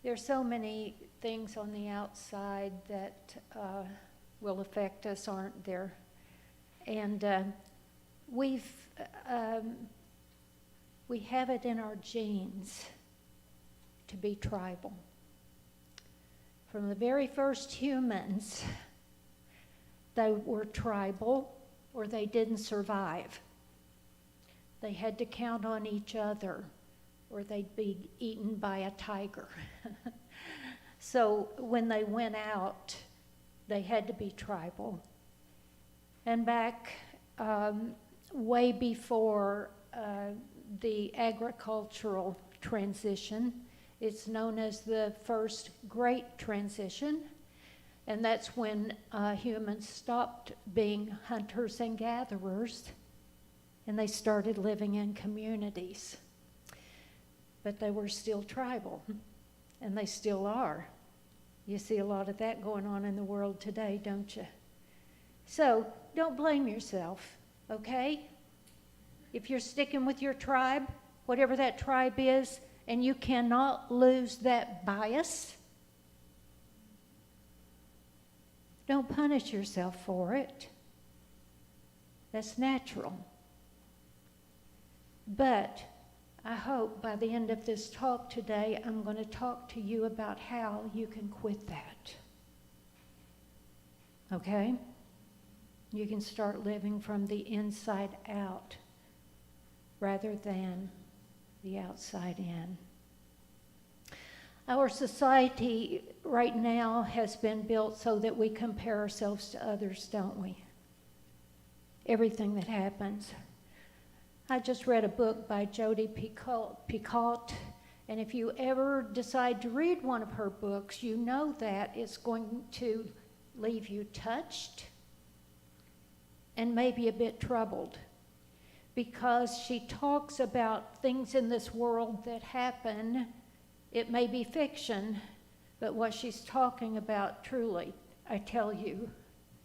There's so many things on the outside that will affect us, aren't there? And we have it in our genes to be tribal. From the very first humans, they were tribal or they didn't survive. They had to count on each other or they'd be eaten by a tiger. So when they went out, they had to be tribal. And back way before the agricultural transition, it's known as the first great transition. And that's when humans stopped being hunters and gatherers and they started living in communities. But they were still tribal, and they still are. You see a lot of that going on in the world today, don't you? So don't blame yourself, okay? If you're sticking with your tribe, whatever that tribe is, and you cannot lose that bias, don't punish yourself for it. That's natural. But I hope by the end of this talk today, I'm going to talk to you about how you can quit that. Okay? You can start living from the inside out rather than the outside in. Our society right now has been built so that we compare ourselves to others, don't we? Everything that happens. I just read a book by Judy, and if you ever decide to read one of her books, you know that it's going to leave you touched and maybe a bit troubled, because she talks about things in this world that happen. It may be fiction, but what she's talking about truly, I tell you,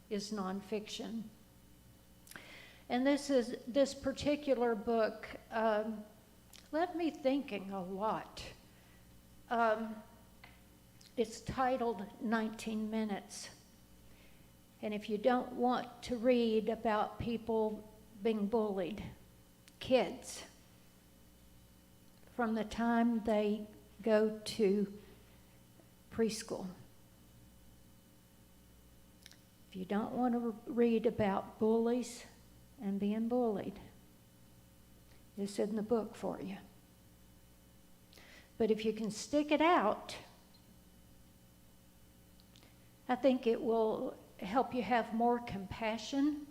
is nonfiction. And this particular book left me thinking a lot. It's titled 19 Minutes. And if you don't want to read about people being bullied, kids, from the time they go to preschool. If you don't want to read about bullies and being bullied, it's in the book for you. But if you can stick it out, I think it will help you have more compassion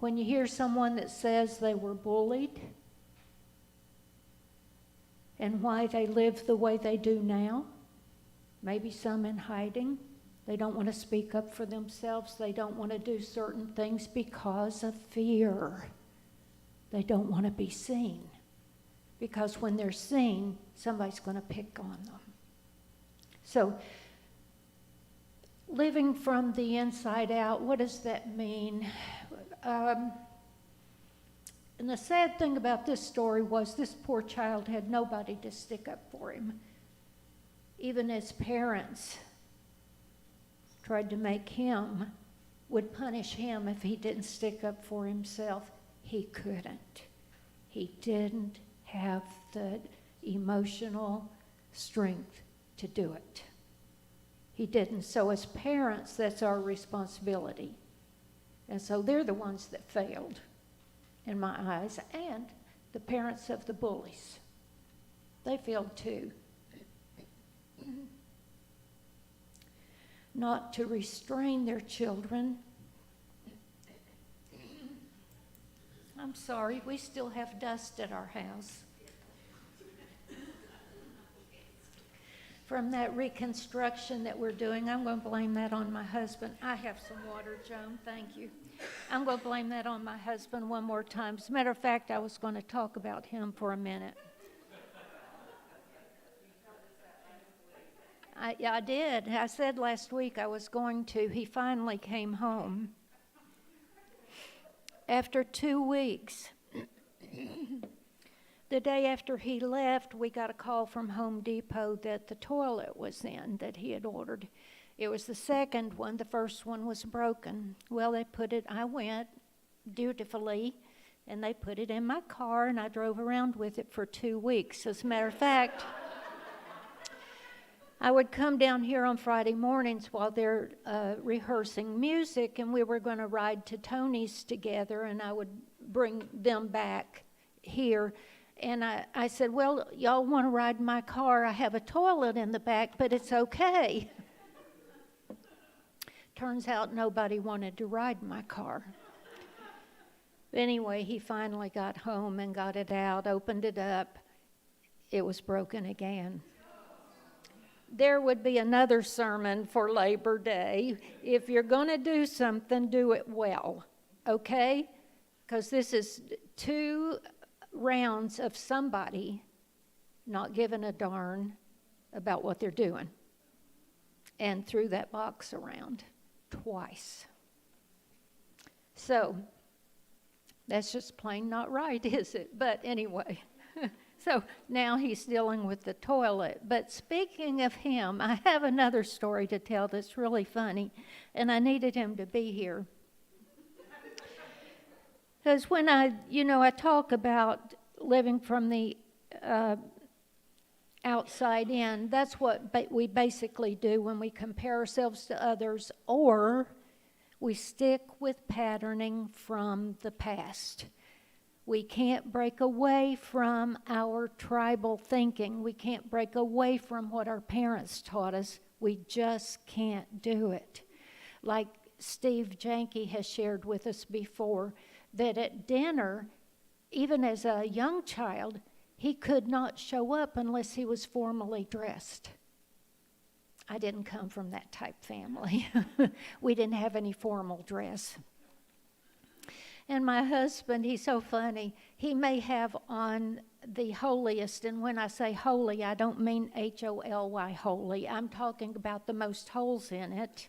when you hear someone that says they were bullied and why they live the way they do now. Maybe some in hiding. They don't want to speak up for themselves. They don't want to do certain things because of fear. They don't want to be seen. Because when they're seen, somebody's going to pick on them. So, living from the inside out, what does that mean? And the sad thing about this story was this poor child had nobody to stick up for him. Even his parents tried to make him, would punish him if he didn't stick up for himself. He couldn't. He didn't have the emotional strength to do it. He didn't. So as parents, that's our responsibility. And so they're the ones that failed, in my eyes, and the parents of the bullies. They failed too. Not to restrain their children. I'm sorry, we still have dust at our house. From that reconstruction that we're doing, I'm going to blame that on my husband. I have some water, Joan, thank you. I'm going to blame that on my husband one more time. As a matter of fact, I was going to talk about him for a minute. I did. I said last week I was going to. He finally came home. After 2 weeks. The day after he left, we got a call from Home Depot that the toilet was in that he had ordered. It was the second one. The first one was broken. Well, I went dutifully, and they put it in my car, and I drove around with it for 2 weeks. As a matter of fact, I would come down here on Friday mornings while they're rehearsing music, and we were going to ride to Tony's together, and I would bring them back here. And I said, well, y'all want to ride in my car? I have a toilet in the back, but it's okay. Turns out nobody wanted to ride in my car. Anyway, he finally got home and got it out, opened it up. It was broken again. There would be another sermon for Labor Day. If you're going to do something, do it well, okay? Because this is 2 rounds of somebody not giving a darn about what they're doing and threw that box around twice. So that's just plain not right, is it? But anyway, so now he's dealing with the toilet. But speaking of him, I have another story to tell that's really funny, and I needed him to be here. Because when I talk about living from the outside in, that's what we basically do when we compare ourselves to others, or we stick with patterning from the past. We can't break away from our tribal thinking. We can't break away from what our parents taught us. We just can't do it. Like Steve Janke has shared with us before, that at dinner, even as a young child, he could not show up unless he was formally dressed. I didn't come from that type family. We didn't have any formal dress. And my husband, he's so funny. He may have on the holiest, and when I say holy, I don't mean Holy holy. I'm talking about the most holes in it,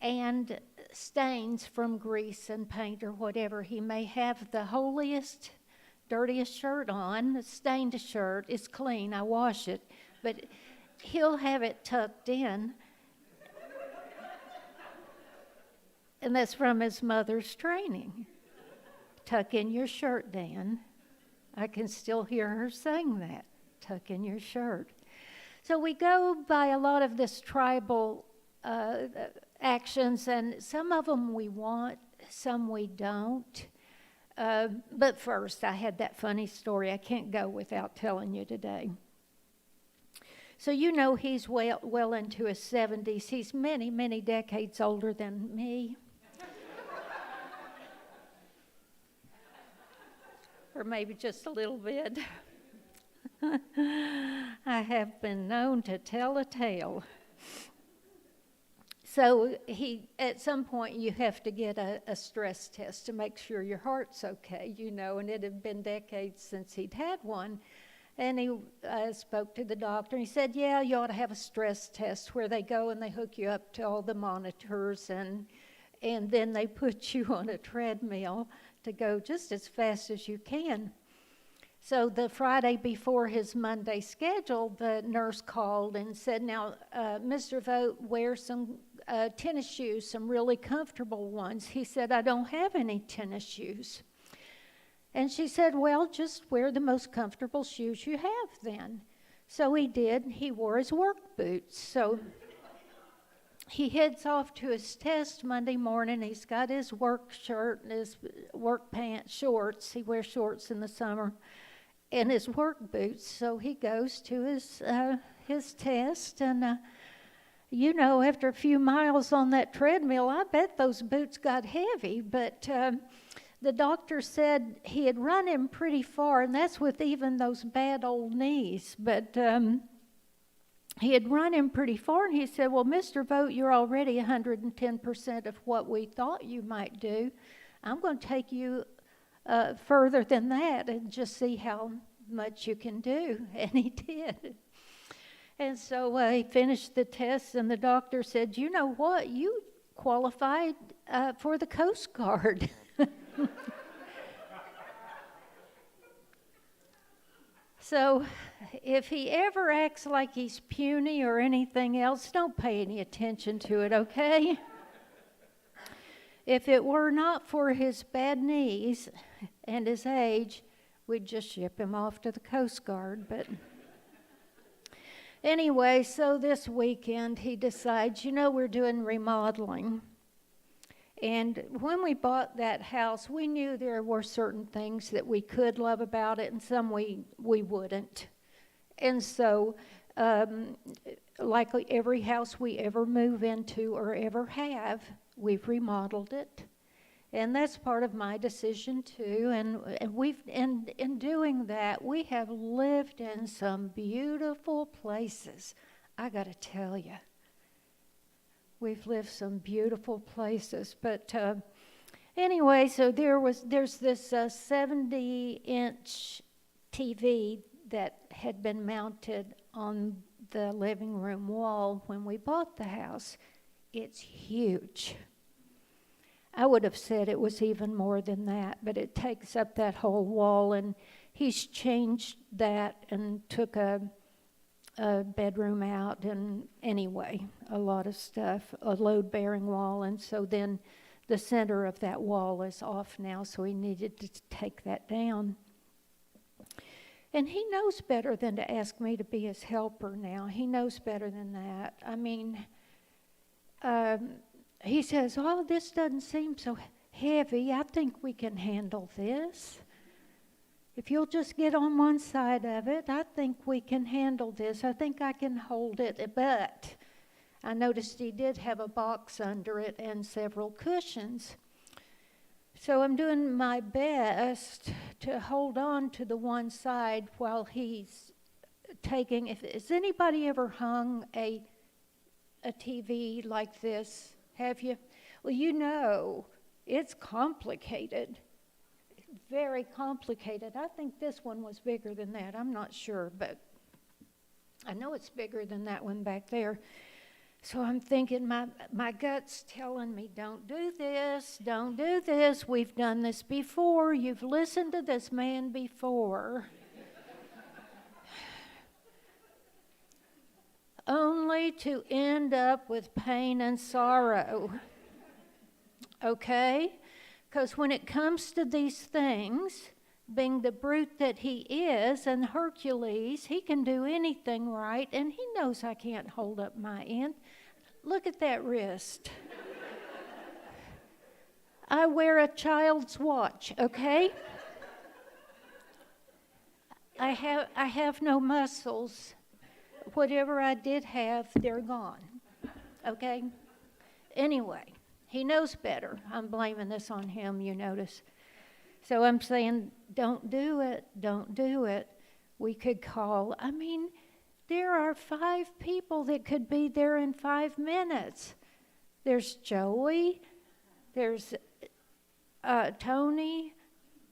and stains from grease and paint or whatever. He may have the holiest, dirtiest shirt on. The stained shirt is clean. I wash it. But he'll have it tucked in. And that's from his mother's training. Tuck in your shirt, Dan. I can still hear her saying that. Tuck in your shirt. So we go by a lot of this tribal actions, and some of them we want, some we don't. But first, I had that funny story I can't go without telling you today. So he's well into his 70s. He's many, many decades older than me. Or maybe just a little bit. I have been known to tell a tale. So at some point you have to get a stress test to make sure your heart's okay, and it had been decades since he'd had one. And he spoke to the doctor, and he said, yeah, you ought to have a stress test where they go and they hook you up to all the monitors, and then they put you on a treadmill to go just as fast as you can. So the Friday before his Monday schedule, the nurse called and said, now, Mr. Voght, wear some tennis shoes, some really comfortable ones. He said, I don't have any tennis shoes. And she said, well, just wear the most comfortable shoes you have then. So he did. He wore his work boots. So he heads off to his test Monday morning. He's got his work shirt and his work pants, shorts. He wears shorts in the summer, and his work boots. So he goes to his test, and after a few miles on that treadmill, I bet those boots got heavy. But the doctor said he had run him pretty far, and that's with even those bad old knees. But he had run him pretty far, and he said, well, Mr. Voght, you're already 110% of what we thought you might do. I'm going to take you further than that and just see how much you can do. And he did. And so he finished the test, and the doctor said, you know what? You qualified for the Coast Guard. So if he ever acts like he's puny or anything else, don't pay any attention to it, okay? If it were not for his bad knees and his age, we'd just ship him off to the Coast Guard. But anyway, so this weekend he decides, we're doing remodeling. And when we bought that house, we knew there were certain things that we could love about it and some we wouldn't. And so, like every house we ever move into or ever have, we've remodeled it. And that's part of my decision too. And we've in doing that, we have lived in some beautiful places. I got to tell you. We've lived some beautiful places, but anyway, so there's this 70-inch TV that had been mounted on the living room wall when we bought the house. It's huge. I would have said it was even more than that, but it takes up that whole wall, and he's changed that and took a bedroom out, and anyway, a lot of stuff, a load-bearing wall, and so then the center of that wall is off now, so he needed to take that down. And he knows better than to ask me to be his helper now. He knows better than that. I mean, he says, this doesn't seem so heavy. I think we can handle this. If you'll just get on one side of it, I think we can handle this. I think I can hold it. But I noticed he did have a box under it and several cushions. So I'm doing my best to hold on to the one side while he's taking. Has anybody ever hung a TV like this? Have you? Well, it's complicated. Very complicated. I think this one was bigger than that. I'm not sure, but I know it's bigger than that one back there. So I'm thinking, my gut's telling me, don't do this, don't do this. We've done this before. You've listened to this man before. Only to end up with pain and sorrow. Okay? Because when it comes to these things, being the brute that he is, and Hercules, he can do anything right, and he knows I can't hold up my end. Look at that wrist. I wear a child's watch, okay? I have no muscles. Whatever I did have, they're gone, okay? Anyway. He knows better. I'm blaming this on him, you notice. So I'm saying, don't do it, don't do it. We could call. I mean, there are 5 people that could be there in 5 minutes. There's Joey, there's Tony,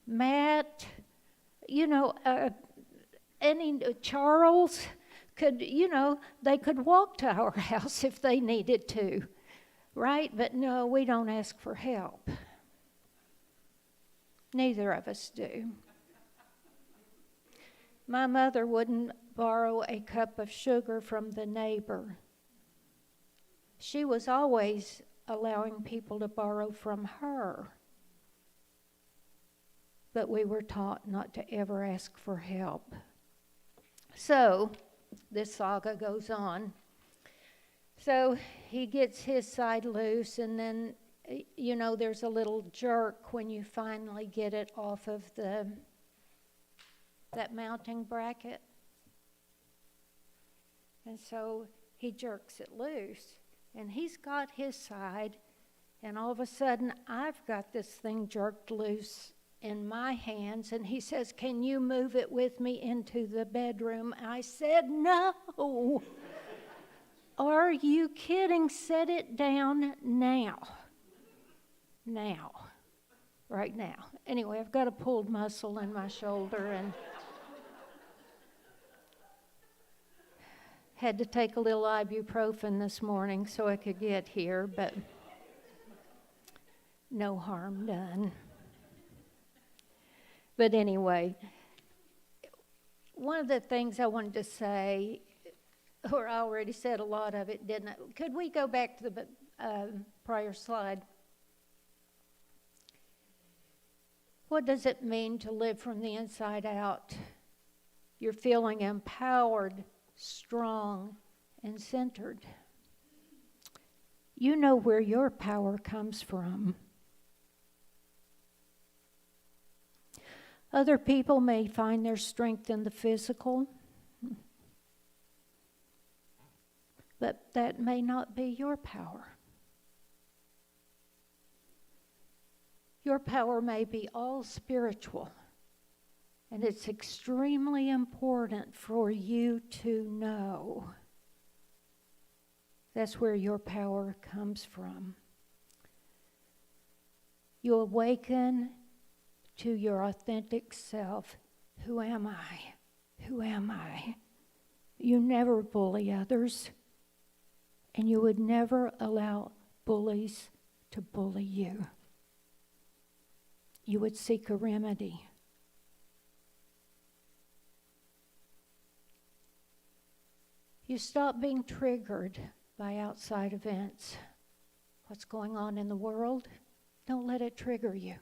Matt, Charles could, they could walk to our house if they needed to. Right? But no, we don't ask for help. Neither of us do. My mother wouldn't borrow a cup of sugar from the neighbor. She was always allowing people to borrow from her. But we were taught not to ever ask for help. So, this saga goes on. So he gets his side loose, and then, there's a little jerk when you finally get it off of that mounting bracket. And so he jerks it loose, and he's got his side, and all of a sudden I've got this thing jerked loose in my hands, and he says, "Can you move it with me into the bedroom?" I said, "No." Are you kidding? Set it down now. Now. Right now. Anyway, I've got a pulled muscle in my shoulder and had to take a little ibuprofen this morning so I could get here, but no harm done. But anyway, one of the things I wanted to say, or I already said a lot of it, didn't I? Could we go back to the prior slide? What does it mean to live from the inside out? You're feeling empowered, strong, and centered. You know where your power comes from. Other people may find their strength in the physical, but that may not be your power. Your power may be all spiritual, and it's extremely important for you to know that's where your power comes from. You awaken to your authentic self. Who am I? Who am I? You never bully others, and you would never allow bullies to bully you. You would seek a remedy. You stop being triggered by outside events. What's going on in the world? Don't let it trigger you.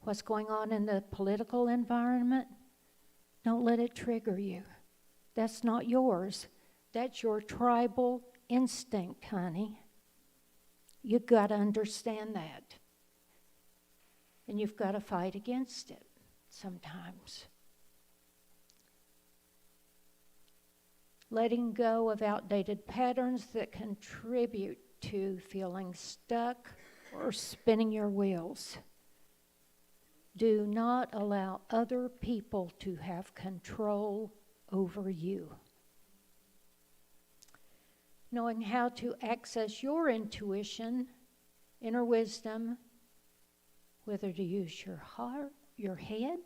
What's going on in the political environment? Don't let it trigger you. That's not yours. That's your tribal instinct, honey. You've got to understand that. And you've got to fight against it sometimes. Letting go of outdated patterns that contribute to feeling stuck or spinning your wheels. Do not allow other people to have control over you. Knowing how to access your intuition, inner wisdom, whether to use your heart, your head,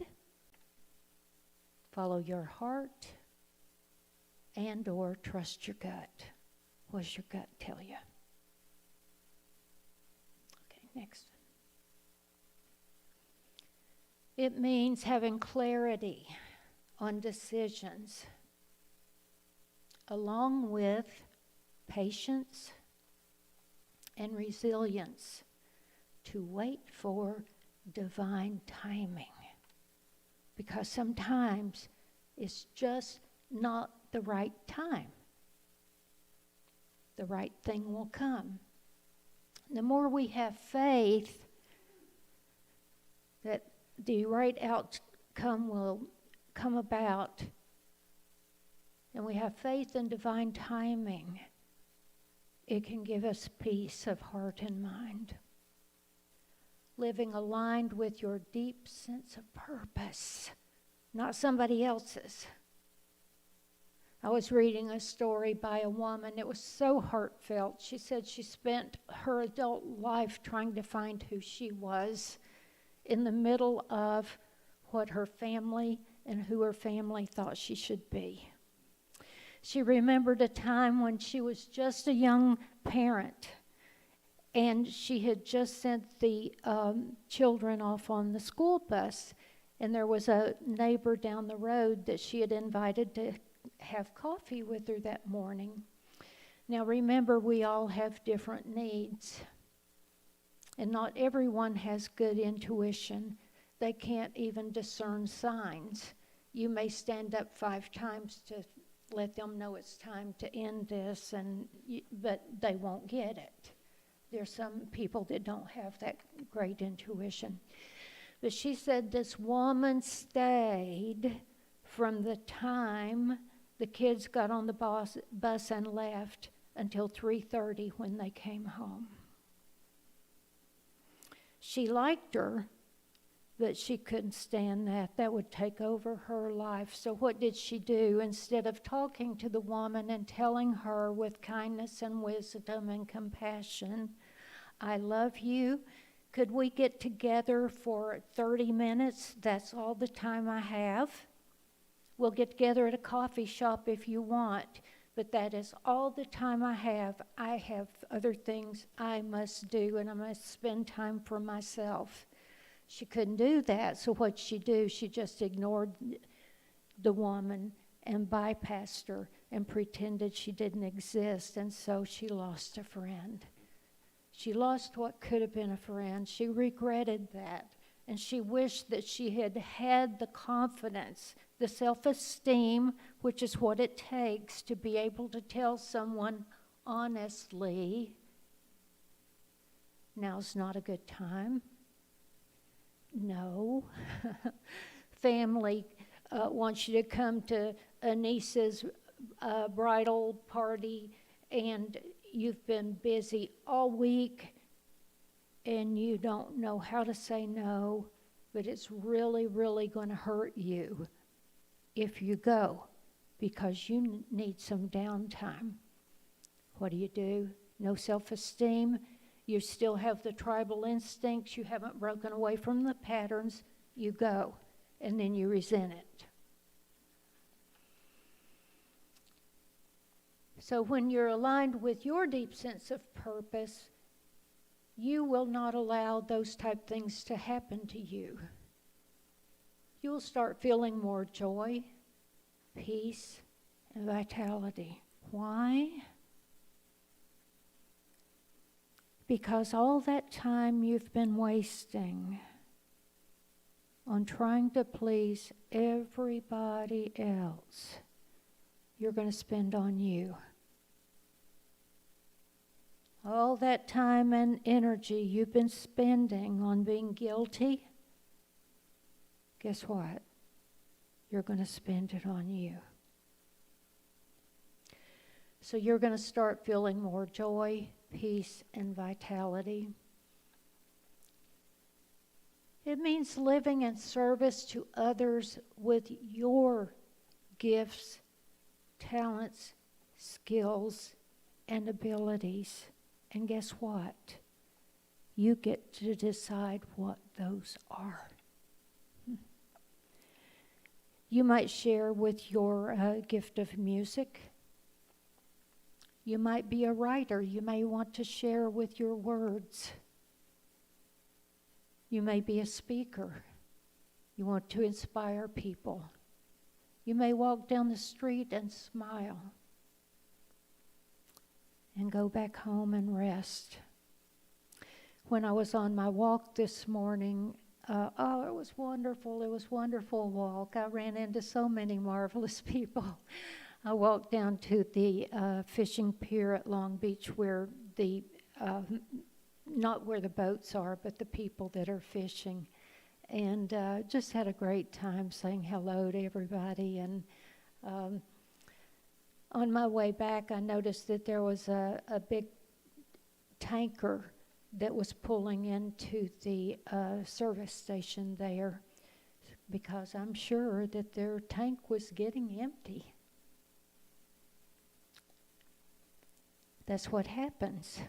follow your heart, and or trust your gut. What does your gut tell you? Okay, next. It means having clarity on decisions, along with patience and resilience to wait for divine timing. Because sometimes it's just not the right time. The right thing will come. The more we have faith that the right outcome will come about, and we have faith in divine timing, it can give us peace of heart and mind. Living aligned with your deep sense of purpose, not somebody else's. I was reading a story by a woman. It was so heartfelt. She said she spent her adult life trying to find who she was in the middle of what her family and who her family thought she should be. She remembered a time when she was just a young parent, and she had just sent the children off on the school bus, and there was a neighbor down the road that she had invited to have coffee with her that morning. Now remember, we all have different needs, and not everyone has good intuition. They can't even discern signs. You may stand up 5 times to let them know it's time to end this, but they won't get it. There's some people that don't have that great intuition. But she said this woman stayed from the time the kids got on the bus and left until 3:30 when they came home. She liked her, but she couldn't stand that. That would take over her life. So what did she do? Instead of talking to the woman and telling her with kindness and wisdom and compassion, I love you. Could we get together for 30 minutes? That's all the time I have. We'll get together at a coffee shop if you want, but that is all the time I have. I have other things I must do, and I must spend time for myself. She couldn't do that, so what'd she do? She just ignored the woman and bypassed her and pretended she didn't exist, and so she lost a friend. She lost what could have been a friend. She regretted that, and she wished that she had had the confidence, the self-esteem, which is what it takes to be able to tell someone honestly, now's not a good time. No. Family wants you to come to a niece's bridal party, and you've been busy all week and you don't know how to say no, but it's really, really going to hurt you if you go because you need some downtime. What do? No self-esteem. You still have the tribal instincts. You haven't broken away from the patterns. You go, and then you resent it. So when you're aligned with your deep sense of purpose, you will not allow those type things to happen to you. You'll start feeling more joy, peace, and vitality. Why? Because all that time you've been wasting on trying to please everybody else, you're going to spend on you. All that time and energy you've been spending on being guilty, guess what? You're going to spend it on you. So you're going to start feeling more joy, peace, and vitality. It means living in service to others with your gifts, talents, skills, and abilities. And guess what? You get to decide what those are. You might share with your gift of music. You might be a writer. You may want to share with your words. You may be a speaker. You want to inspire people. You may walk down the street and smile and go back home and rest. When I was on my walk this morning, it was wonderful. It was a wonderful walk. I ran into so many marvelous people. I walked down to the fishing pier at Long Beach where the, not where the boats are, but the people that are fishing. And just had a great time saying hello to everybody. And on my way back, I noticed that there was a big tanker that was pulling into the service station there because I'm sure that their tank was getting empty. That's what happens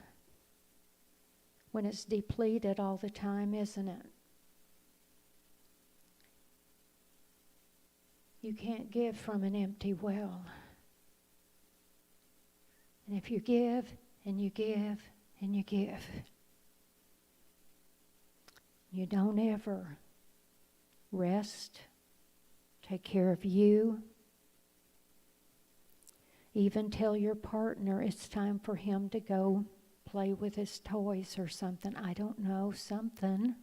when it's depleted all the time, isn't it? You can't give from an empty well. And if you give, and you give, and you give, you don't ever rest, take care of you, even tell your partner it's time for him to go play with his toys or something. I don't know, something.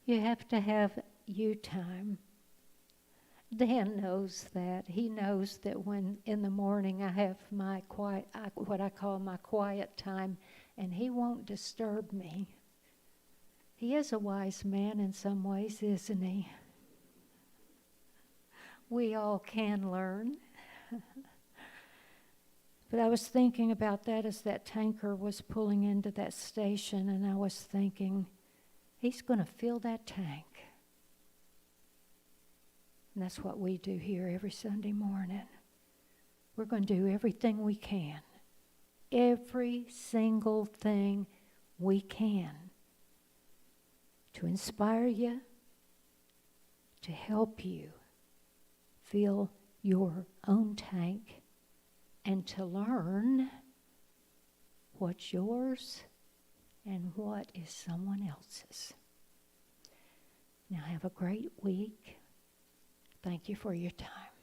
You have to have you time. Dan knows that. He knows that when in the morning I have my quiet, what I call my quiet time, and he won't disturb me. He is a wise man in some ways, isn't he? We all can learn. But I was thinking about that as that tanker was pulling into that station, and I was thinking, he's going to fill that tank. And that's what we do here every Sunday morning. We're going to do everything we can. Every single thing we can to inspire you, to help you fill your own tank, and to learn what's yours and what is someone else's. Now have a great week. Thank you for your time.